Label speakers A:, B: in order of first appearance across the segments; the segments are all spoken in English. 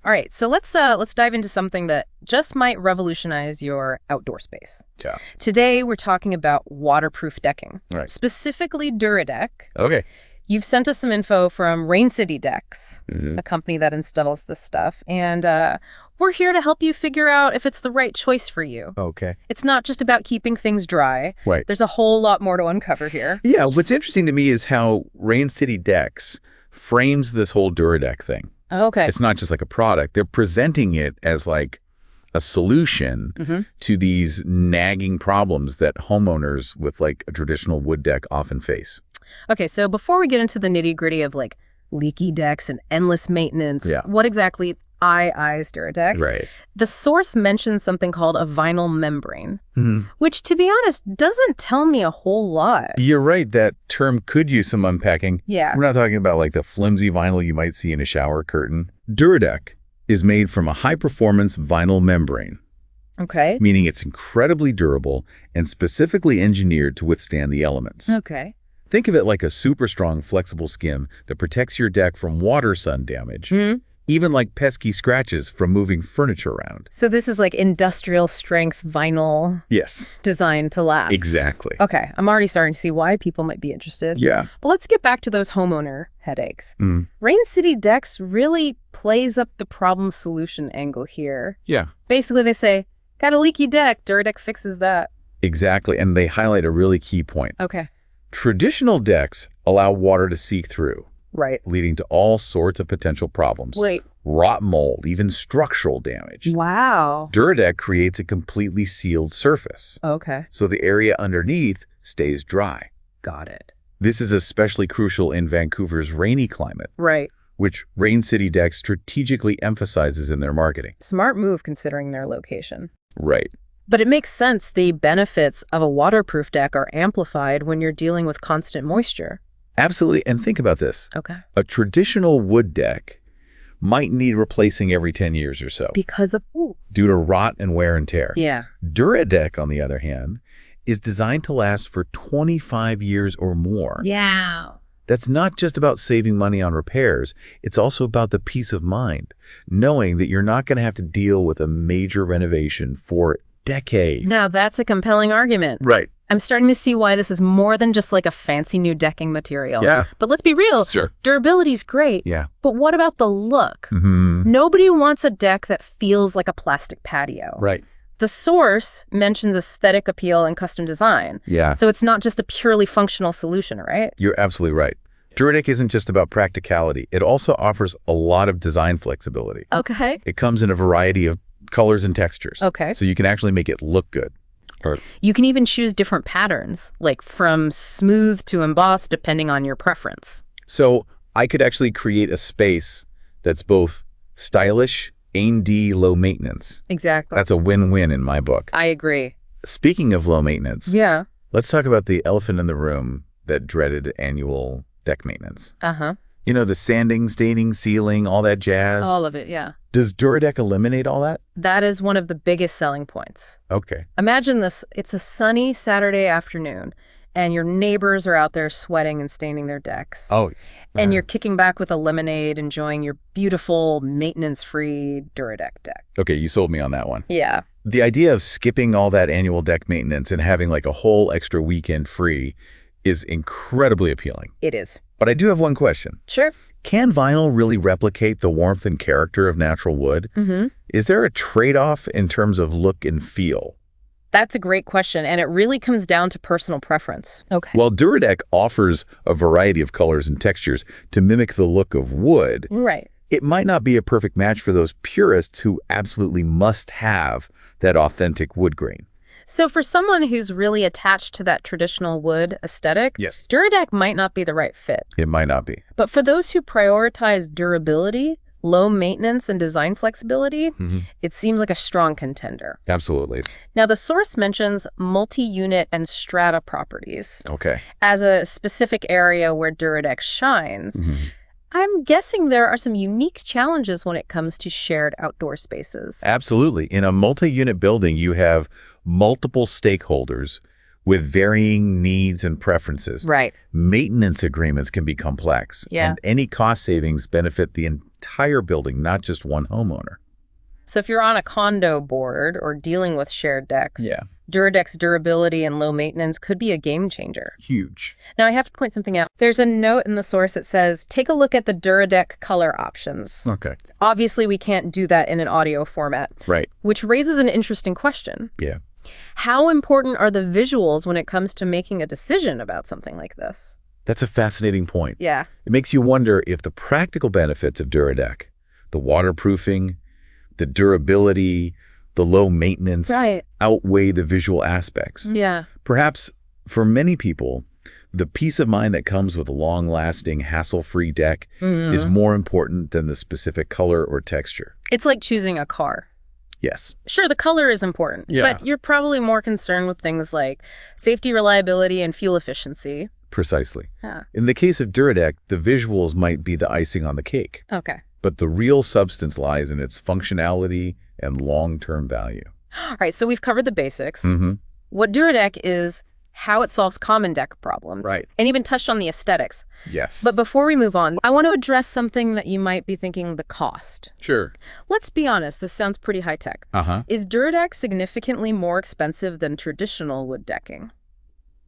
A: All right, so let's dive into something that just might revolutionize your outdoor space.
B: Yeah.
A: Today, we're talking about waterproof decking,
B: Right.
A: specifically Duradek.
B: Okay.
A: You've sent us some info from RainCity Decks,
B: Mm-hmm.
A: a company that installs this stuff, and we're here to help you figure out if it's the right choice for you.
B: Okay.
A: It's not just about keeping things dry.
B: Right.
A: There's a whole lot more to uncover here.
B: Yeah, what's interesting to me is how RainCity Decks frames this whole Duradek thing.
A: Okay.
B: It's not just like a product. They're presenting it as like a solution to these nagging problems that homeowners with like a traditional wood deck often face.
A: Okay, so before we get into the nitty-gritty of like leaky decks and endless maintenance, what exactly is Duradek?
B: Right.
A: The source mentions something called a vinyl membrane, which, to be honest, doesn't tell me a whole lot.
B: You're right. That term could use some unpacking.
A: Yeah.
B: We're not talking about like the flimsy vinyl you might see in a shower curtain. Duradek is made from a high-performance vinyl membrane,
A: Okay.
B: meaning it's incredibly durable and specifically engineered to withstand the elements.
A: Okay.
B: Think of it like a super strong, flexible skin that protects your deck from water sun damage, even like pesky scratches from moving furniture around.
A: So this is like industrial strength vinyl
B: Yes,
A: designed to last.
B: exactly.
A: Okay, I'm already starting to see why people might be interested.
B: Yeah.
A: But let's get back to those homeowner headaches. RainCity Decks really plays up the problem solution angle here.
B: Yeah,
A: Basically, they say, got a leaky deck, Duradek fixes that.
B: exactly. And they highlight a really key point.
A: Okay.
B: Traditional decks allow water to seep through,
A: Right.
B: leading to all sorts of potential problems.
A: Wait.
B: Rot, mold, even structural damage.
A: Wow.
B: Duradek creates a completely sealed surface,
A: Okay.
B: so the area underneath stays dry.
A: Got it.
B: This is especially crucial in Vancouver's rainy climate,
A: Right.
B: which RainCity Decks strategically emphasizes in their marketing.
A: Smart move considering their location.
B: Right.
A: But it makes sense the benefits of a waterproof deck are amplified when you're dealing with constant moisture.
B: Absolutely. And think about this.
A: Okay.
B: A traditional wood deck might need replacing every 10 years or so
A: Because of...
B: due to rot and wear and tear.
A: Yeah.
B: Duradek, on the other hand, is designed to last for 25 years or more.
A: Yeah.
B: That's not just about saving money on repairs. It's also about the peace of mind, knowing that you're not going to have to deal with a major renovation for decades.
A: Now that's a compelling argument.
B: Right.
A: I'm starting to see why this is more than just like a fancy new decking material.
B: Yeah.
A: But let's be real.
B: Sure.
A: Durability's great.
B: Yeah.
A: But what about the look? Nobody wants a deck that feels like a plastic patio.
B: Right.
A: The source mentions aesthetic appeal and custom design.
B: Yeah.
A: So it's not just a purely functional solution, right?
B: You're absolutely right. Duradek isn't just about practicality. It also offers a lot of design flexibility.
A: Okay.
B: It comes in a variety of colors and textures.
A: Okay.
B: So you can actually make it look good.
A: You can even choose different patterns, like from smooth to embossed, depending on your preference.
B: So I could actually create a space that's both stylish and low maintenance.
A: Exactly.
B: That's a win-win in my book.
A: I agree.
B: Speaking of low maintenance,
A: Yeah.
B: let's talk about the elephant in the room, that dreaded annual deck maintenance.
A: Uh-huh.
B: You know, the sanding, staining, sealing, all that jazz.
A: All of it, yeah.
B: Does Duradek eliminate all that?
A: That is one of the biggest selling points.
B: Okay.
A: Imagine this. It's a sunny Saturday afternoon, and your neighbors are out there sweating and staining their decks.
B: Oh.
A: And you're kicking back with a lemonade, enjoying your beautiful, maintenance-free Duradek deck.
B: Okay, you sold me on that one.
A: Yeah.
B: The idea of skipping all that annual deck maintenance and having like a whole extra weekend free is incredibly appealing.
A: It is.
B: But I do have one question.
A: Sure.
B: Can vinyl really replicate the warmth and character of natural wood? Is there a trade-off in terms of look and feel?
A: That's a great question, and it really comes down to personal preference. Okay.
B: While Duradek offers a variety of colors and textures to mimic the look of wood,
A: Right.
B: it might not be a perfect match for those purists who absolutely must have that authentic wood grain.
A: So for someone who's really attached to that traditional wood aesthetic,
B: Yes.
A: Duradek might not be the right fit.
B: It might not be.
A: But for those who prioritize durability, low maintenance, and design flexibility, it seems like a strong contender.
B: Absolutely.
A: Now, the source mentions multi-unit and strata properties
B: Okay.
A: as a specific area where Duradek shines. I'm guessing there are some unique challenges when it comes to shared outdoor spaces.
B: Absolutely. In a multi-unit building, you have multiple stakeholders with varying needs and preferences.
A: Right.
B: Maintenance agreements can be complex.
A: Yeah.
B: And any cost savings benefit the entire building, not just one homeowner.
A: So if you're on a condo board or dealing with shared decks,
B: Yeah.
A: Duradek's durability and low maintenance could be a game changer.
B: Huge.
A: Now, I have to point something out. There's a note in the source that says, take a look at the Duradek color options.
B: Okay.
A: Obviously, we can't do that in an audio format.
B: Right.
A: Which raises an interesting question.
B: Yeah.
A: How important are the visuals when it comes to making a decision about something like this?
B: That's a fascinating point.
A: Yeah.
B: It makes you wonder if the practical benefits of Duradek, the waterproofing, the durability, the low maintenance,
A: Right.
B: outweigh the visual aspects.
A: Yeah.
B: Perhaps for many people, the peace of mind that comes with a long-lasting, hassle-free deck is more important than the specific color or texture.
A: It's like choosing a car.
B: Yes.
A: Sure, the color is important, but you're probably more concerned with things like safety, reliability, and fuel efficiency.
B: Precisely.
A: Yeah.
B: In the case of Duradek, the visuals might be the icing on the cake,
A: Okay.
B: but the real substance lies in its functionality and long-term value.
A: All right, so we've covered the basics.
B: Mm-hmm.
A: What Duradek is, how it solves common deck problems.
B: Right.
A: And even touched on the aesthetics.
B: Yes.
A: But before we move on, I want to address something that you might be thinking, the cost.
B: Sure.
A: Let's be honest, this sounds pretty high-tech.
B: Uh-huh.
A: Is Duradek significantly more expensive than traditional wood decking?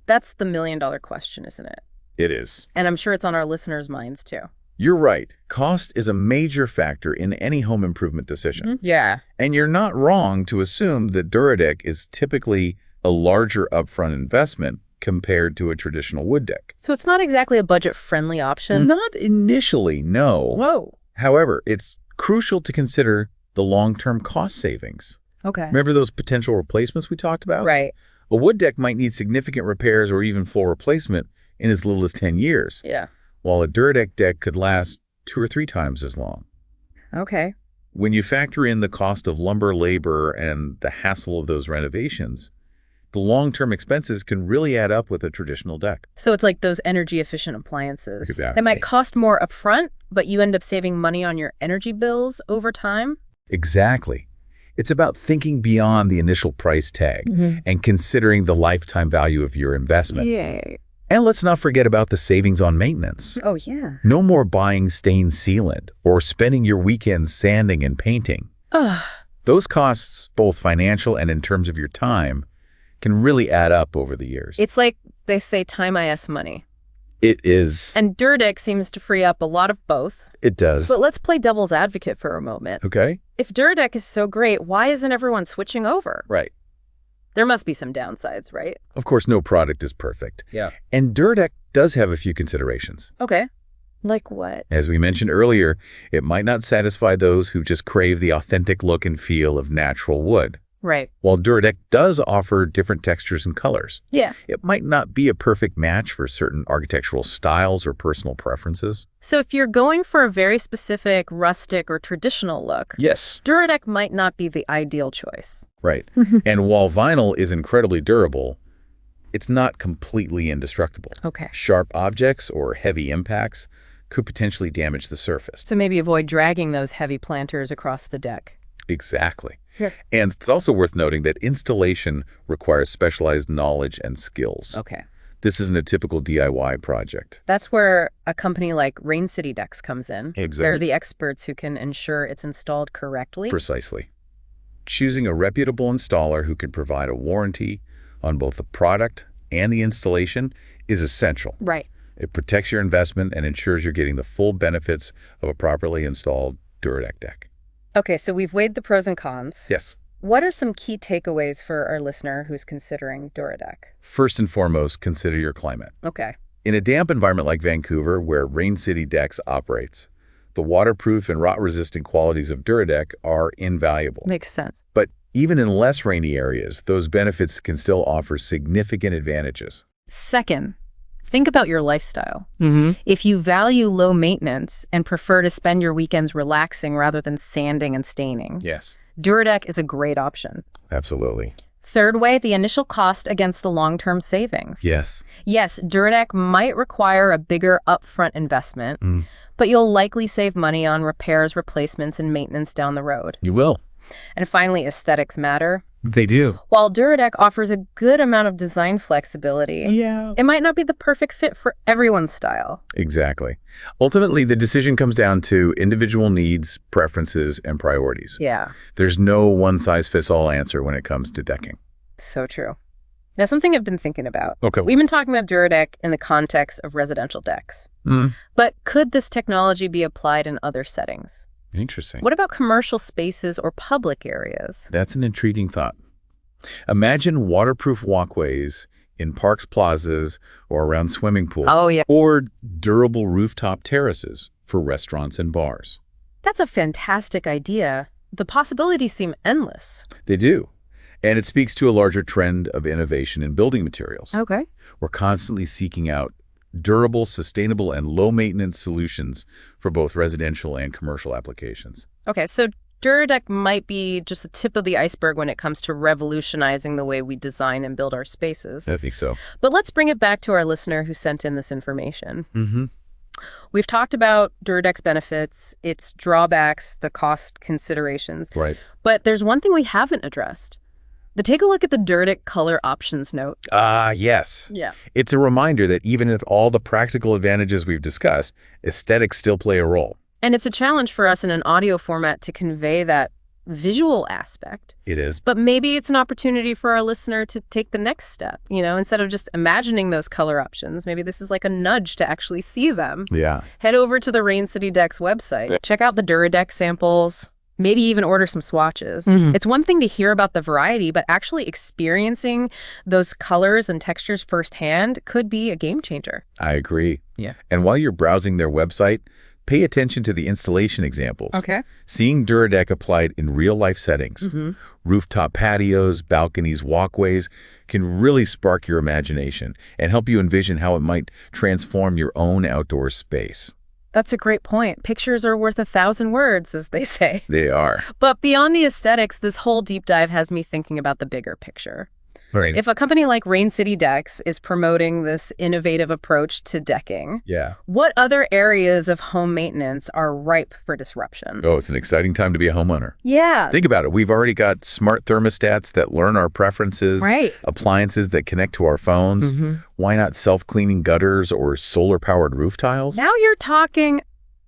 A: That's the million-dollar question, isn't it?
B: It is.
A: And I'm sure it's on our listeners' minds, too.
B: You're right. Cost is a major factor in any home improvement decision.
A: Yeah.
B: And you're not wrong to assume that Duradek is typically a larger upfront investment compared to a traditional wood deck.
A: So it's not exactly a budget-friendly option?
B: Not initially, no.
A: Whoa.
B: However, it's crucial to consider the long-term cost savings.
A: Okay.
B: Remember those potential replacements we talked about?
A: Right.
B: A wood deck might need significant repairs or even full replacement in as little as 10 years,
A: Yeah.
B: while a Duradek deck could last 2 or 3 times as long.
A: Okay.
B: When you factor in the cost of lumber, labor, and the hassle of those renovations, the long-term expenses can really add up with a traditional deck.
A: So it's like those energy-efficient appliances.
B: Exactly.
A: They might cost more upfront, but you end up saving money on your energy bills over time?
B: Exactly. It's about thinking beyond the initial price tag and considering the lifetime value of your investment.
A: Yeah.
B: And let's not forget about the savings on maintenance.
A: Oh, yeah.
B: No more buying stained sealant or spending your weekends sanding and painting.
A: Ugh.
B: Those costs, both financial and in terms of your time, can really add up over the years.
A: It's like they say time is money.
B: It is.
A: And Duradek seems to free up a lot of both.
B: It does.
A: But let's play devil's advocate for a moment.
B: Okay.
A: If Duradek is so great, why isn't everyone switching over?
B: Right.
A: There must be some downsides, right?
B: Of course, no product is perfect.
A: Yeah.
B: And Duradek does have a few considerations.
A: Okay. Like what?
B: As we mentioned earlier, it might not satisfy those who just crave the authentic look and feel of natural wood.
A: Right.
B: While Duradek does offer different textures and colors,
A: Yeah.
B: it might not be a perfect match for certain architectural styles or personal preferences.
A: So if you're going for a very specific rustic or traditional look,
B: Yes.
A: Duradek might not be the ideal choice.
B: Right. And while vinyl is incredibly durable, it's not completely indestructible.
A: Okay.
B: Sharp objects or heavy impacts could potentially damage the surface.
A: So maybe avoid dragging those heavy planters across the deck.
B: Exactly.
A: Yeah.
B: And it's also worth noting that installation requires specialized knowledge and skills.
A: Okay.
B: This isn't a typical DIY project.
A: That's where a company like RainCity Decks comes in.
B: Exactly.
A: They're the experts who can ensure it's installed correctly.
B: Precisely. Choosing a reputable installer who can provide a warranty on both the product and the installation is essential.
A: Right.
B: It protects your investment and ensures you're getting the full benefits of a properly installed Duradek deck.
A: Okay, so we've weighed the pros and cons.
B: Yes.
A: What are some key takeaways for our listener who's considering Duradek?
B: First and foremost, consider your climate.
A: Okay.
B: In a damp environment like Vancouver, where RainCity Decks operates, the waterproof and rot-resistant qualities of Duradek are invaluable.
A: Makes sense.
B: But even in less rainy areas, those benefits can still offer significant advantages.
A: Second, think about your lifestyle. If you value low maintenance and prefer to spend your weekends relaxing rather than sanding and staining,
B: Yes.
A: Duradek is a great option.
B: Absolutely.
A: Third, weigh the initial cost against the long-term savings.
B: Yes.
A: Yes, Duradek might require a bigger upfront investment, but you'll likely save money on repairs, replacements, and maintenance down the road.
B: You will.
A: And finally, aesthetics matter.
B: They do.
A: While Duradek offers a good amount of design flexibility, it might not be the perfect fit for everyone's style.
B: Exactly. Ultimately, the decision comes down to individual needs, preferences, and priorities.
A: Yeah.
B: There's no one-size-fits-all answer when it comes to decking.
A: So true. Now, something I've been thinking about.
B: Okay.
A: We've been talking about Duradek in the context of residential decks. But could this technology be applied in other settings?
B: Interesting.
A: What about commercial spaces or public areas?
B: That's an intriguing thought. Imagine waterproof walkways in parks, plazas, or around swimming pools.
A: Oh, yeah.
B: Or durable rooftop terraces for restaurants and bars.
A: That's a fantastic idea. The possibilities seem endless.
B: They do. And it speaks to a larger trend of innovation in building materials.
A: Okay.
B: We're constantly seeking out durable, sustainable, and low-maintenance solutions for both residential and commercial applications.
A: Okay, so Duradek might be just the tip of the iceberg when it comes to revolutionizing the way we design and build our spaces.
B: I think so.
A: But let's bring it back to our listener who sent in this information. We've talked about Duradek's benefits, its drawbacks, the cost considerations.
B: Right.
A: But there's one thing we haven't addressed. Take a look at the Duradek color options note.
B: Yes.
A: Yeah.
B: It's a reminder that even with all the practical advantages we've discussed, aesthetics still play a role.
A: And it's a challenge for us in an audio format to convey that visual aspect.
B: It is.
A: But maybe it's an opportunity for our listener to take the next step. Instead of just imagining those color options, maybe this is like a nudge to actually see them.
B: Yeah.
A: Head over to the RainCity Decks website. Check out the Duradek samples. Maybe even order some swatches. It's one thing to hear about the variety, but actually experiencing those colors and textures firsthand could be a game changer.
B: I agree.
A: Yeah.
B: And while you're browsing their website, pay attention to the installation examples.
A: Okay.
B: Seeing Duradek applied in real-life settings, rooftop patios, balconies, walkways, can really spark your imagination and help you envision how it might transform your own outdoor space.
A: That's a great point. Pictures are worth 1,000 words, as they say.
B: They are.
A: But beyond the aesthetics, this whole deep dive has me thinking about the bigger picture.
B: Right.
A: If a company like RainCity Decks is promoting this innovative approach to decking, what other areas of home maintenance are ripe for disruption?
B: Oh, it's an exciting time to be a homeowner.
A: Yeah.
B: Think about it. We've already got smart thermostats that learn our preferences,
A: right,
B: appliances that connect to our phones. Why not self-cleaning gutters or solar-powered roof tiles?
A: Now you're talking.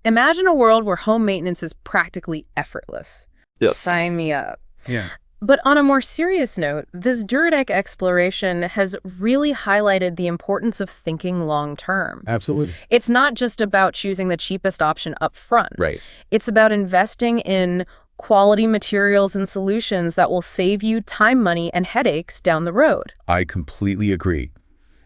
A: Imagine a world where home maintenance is practically effortless.
B: Yes.
A: Sign me up.
B: Yeah.
A: But on a more serious note, this Duradek exploration has really highlighted the importance of thinking long-term.
B: Absolutely.
A: It's not just about choosing the cheapest option up front.
B: Right.
A: It's about investing in quality materials and solutions that will save you time, money, and headaches down the road.
B: I completely agree.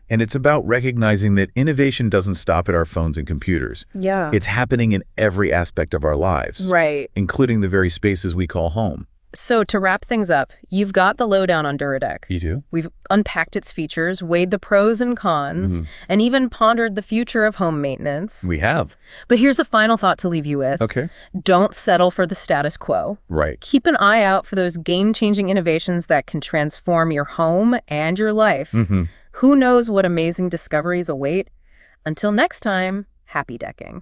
B: And it's about recognizing that innovation doesn't stop at our phones and computers.
A: Yeah.
B: It's happening in every aspect of our lives.
A: Right.
B: Including the very spaces we call home.
A: So to wrap things up, you've got the lowdown on Duradek.
B: You do?
A: We've unpacked its features, weighed the pros and cons, and even pondered the future of home maintenance.
B: We have.
A: But here's a final thought to leave you with.
B: Okay.
A: Don't settle for the status quo.
B: Right.
A: Keep an eye out for those game-changing innovations that can transform your home and your life. Who knows what amazing discoveries await? Until next time, happy decking.